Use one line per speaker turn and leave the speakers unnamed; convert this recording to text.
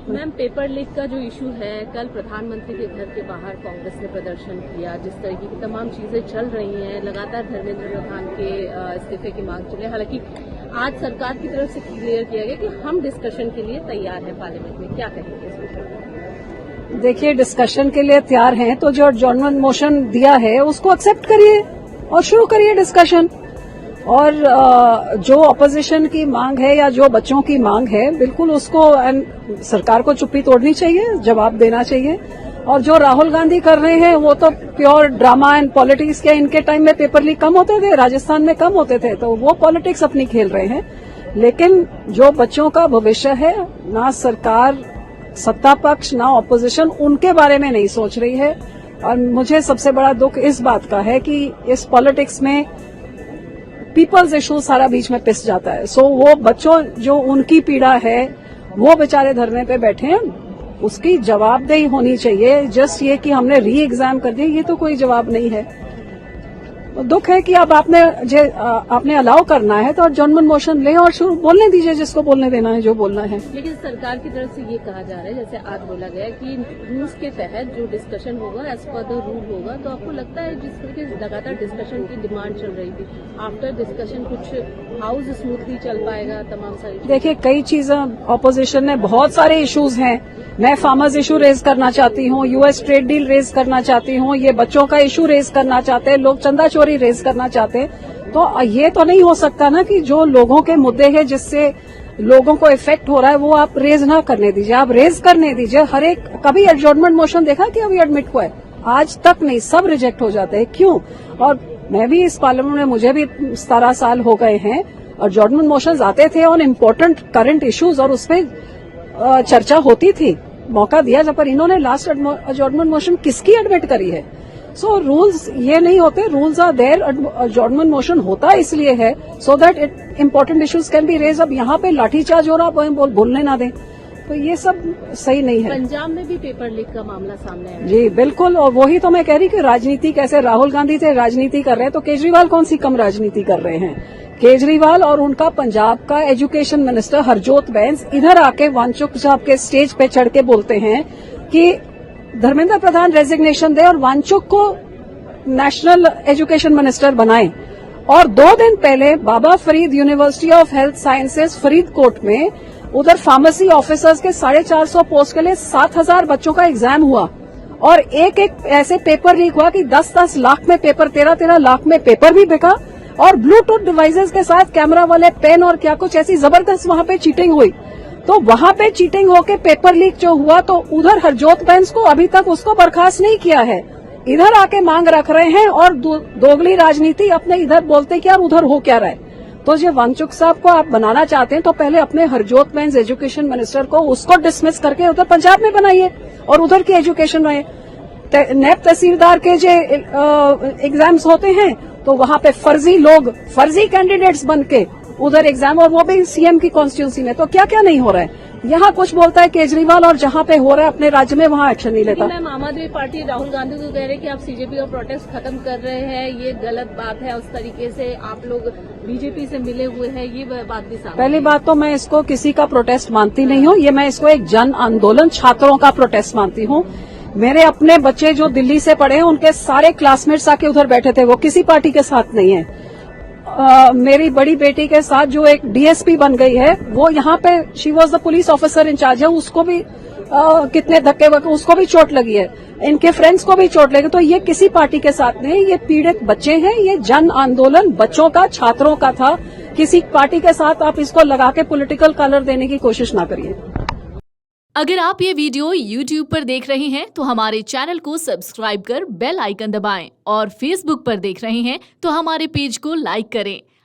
Ma'am, paper leak का जो issue है, कल प्रधानमंत्री के घर के बाहर कांग्रेस ने प्रदर्शन किया। जिस तरीके की तमाम चीजें चल रही हैं, लगातार धर्मेंद्र प्रधान के इस्तीफे की मांग चले। हालांकि आज सरकार की तरफ से क्लियर किया गया कि हम डिस्कशन के लिए तैयार हैं पार्लियामेंट में। क्या कहेंगे इस विषय पर?
देखिए, डिस्कशन के लिए तैयार हैं तो जो एडजॉर्नमेंट मोशन दिया है उसको एक्सेप्ट करिए और शुरू करिए डिस्कशन। और जो ऑपोजिशन की मांग है या जो बच्चों की मांग है, बिल्कुल उसको सरकार को चुप्पी तोड़नी चाहिए, जवाब देना चाहिए। और जो राहुल गांधी कर रहे हैं वो तो प्योर ड्रामा एंड पॉलिटिक्स के। इनके टाइम में पेपर लीक कम होते थे, राजस्थान में कम होते थे, तो वो पॉलिटिक्स अपनी खेल रहे हैं। लेकिन जो बच्चों का भविष्य है, ना सरकार, सत्ता पक्ष, ना ऑपोजिशन उनके बारे में नहीं सोच रही है। और मुझे सबसे बड़ा दुख इस बात का है कि इस पॉलिटिक्स में पीपल्स इशू सारा बीच में पिस जाता है। सो वो बच्चों जो उनकी पीड़ा है, वो बेचारे धरने पे बैठे हैं, उसकी जवाबदेही होनी चाहिए। जस्ट ये कि हमने री एग्जाम कर दिया, ये तो कोई जवाब नहीं है। तो दुख है कि अब आपने अलाउ करना है तो एडजॉर्नमेंट मोशन ले और शुरू बोलने दीजिए जिसको बोलने देना है, जो बोलना है।
लेकिन सरकार की तरफ से ये कहा जा रहा है, जैसे आज बोला गया कि रूल्स के तहत जो डिस्कशन होगा एज पर द रूल होगा। तो आपको लगता है जिस तरीके से लगातार डिस्कशन की डिमांड चल रही थी, आफ्टर डिस्कशन कुछ हाउस स्मूथली चल पाएगा? तमाम सारी
देखिए, कई चीजें ऑपोजिशन ने, बहुत सारे इश्यूज हैं। मैं फार्मर्स इशू रेज करना चाहती हूँ, यूएस ट्रेड डील रेज करना चाहती हूँ, ये बच्चों का इशू रेज करना चाहते हैं, लोग चंदा चोरी रेज करना चाहते हैं। तो ये तो नहीं हो सकता ना कि जो लोगों के मुद्दे हैं, जिससे लोगों को इफेक्ट हो रहा है, वो आप रेज ना करने दीजिए, आप रेज करने दीजिए। हर एक, कभी एडजॉर्नमेंट मोशन देखा कि अभी एडमिट हुआ है? आज तक नहीं, सब रिजेक्ट हो जाते हैं। क्यों? और मैं भी इस पार्लियामेंट में, मुझे भी 17 साल हो गए हैं, एडजॉर्नमेंट मोशंस आते थे ऑन इम्पोर्टेंट करंट इश्यूज और उसपे चर्चा होती थी, मौका दिया। जब पर इन्होंने लास्ट एडजॉर्नमेंट मोशन किसकी एडमिट करी है? सो रूल्स ये नहीं होते, rules are there. Adjournment motion होता इसलिए है so that important issues can be raise. अब यहाँ पे लाठीचार्ज हो रहा, बोलने ना दें, तो ये सब सही नहीं है।
पंजाब में भी पेपर लीक का मामला सामने आया।
जी बिल्कुल, और वही तो मैं कह रही कि राजनीति कैसे, राहुल गांधी थे राजनीति कर रहे हैं, तो केजरीवाल कौन सी कम राजनीति कर रहे हैं? केजरीवाल और उनका पंजाब का एजुकेशन मिनिस्टर हरजोत बैंस इधर आके वांचुक साहब के स्टेज पे चढ़ के बोलते हैं कि धर्मेंद्र प्रधान रेजिग्नेशन दे और वांचुक को नेशनल एजुकेशन मिनिस्टर बनाएं। और 2 दिन पहले Baba Farid university of health sciences Faridkot में उधर फार्मेसी ऑफिसर्स के 450 पोस्ट के लिए 7,000 बच्चों का एग्जाम हुआ। और एक ऐसे पेपर लीक हुआ कि 10-10 लाख में पेपर, 13-13 लाख में पेपर भी बिका। और ब्लूटूथ डिवाइसेस के साथ कैमरा वाले पेन और क्या कुछ ऐसी जबरदस्त वहां पे चीटिंग हुई। तो वहां पे चीटिंग होके पेपर लीक जो हुआ, तो उधर हरजोत बैंस को अभी तक उसको बर्खास्त नहीं किया है। इधर आके मांग रख रहे हैं और दोगली राजनीति अपने इधर बोलते क्या और उधर हो क्या रहा है। तो जो वांचुक साहब को आप बनाना चाहते हैं तो पहले अपने हरजोत बैंस एजुकेशन मिनिस्टर को, उसको डिसमिस करके उधर पंजाब में बनाइए और उधर की एजुकेशन में। नैब तहसीलदार के जो एग्जाम्स होते हैं तो वहां पे फर्जी लोग, फर्जी कैंडिडेट्स बन के उधर एग्जाम, और वो भी सीएम की कॉन्स्टिट्यूंसी में। तो क्या क्या नहीं हो रहा है? यहाँ कुछ बोलता है केजरीवाल और जहाँ पे हो रहा है अपने राज्य में वहाँ एक्शन नहीं लेता।
मैम, आम आदमी पार्टी राहुल गांधी को कह रहे हैं कि आप सीजेपी का प्रोटेस्ट खत्म कर रहे हैं, ये गलत बात है। उस तरीके से आप लोग बीजेपी से मिले हुए हैं, ये बात भी सामने।
पहली बात तो मैं इसको किसी का प्रोटेस्ट मानती नहीं हूँ, ये मैं इसको एक जन आंदोलन, छात्रों का प्रोटेस्ट मानती हूँ। मेरे अपने बच्चे जो दिल्ली से पढ़े हैं, उनके सारे क्लासमेट्स आके उधर बैठे थे, वो किसी पार्टी के साथ नहीं है। मेरी बड़ी बेटी के साथ जो एक डीएसपी बन गई है, वो यहाँ पे she was the police officer in charge है, उसको भी कितने धक्के, उसको भी चोट लगी है, इनके फ्रेंड्स को भी चोट लगी। तो ये किसी पार्टी के साथ नहीं, ये पीड़ित बच्चे हैं, ये जन आंदोलन बच्चों का, छात्रों का था। किसी पार्टी के साथ आप इसको लगा के पॉलिटिकल कलर देने की कोशिश ना करिए।
अगर आप ये वीडियो YouTube पर देख रहे हैं तो हमारे चैनल को सब्सक्राइब कर बेल आइकन दबाएं, और Facebook पर देख रहे हैं तो हमारे पेज को लाइक करें।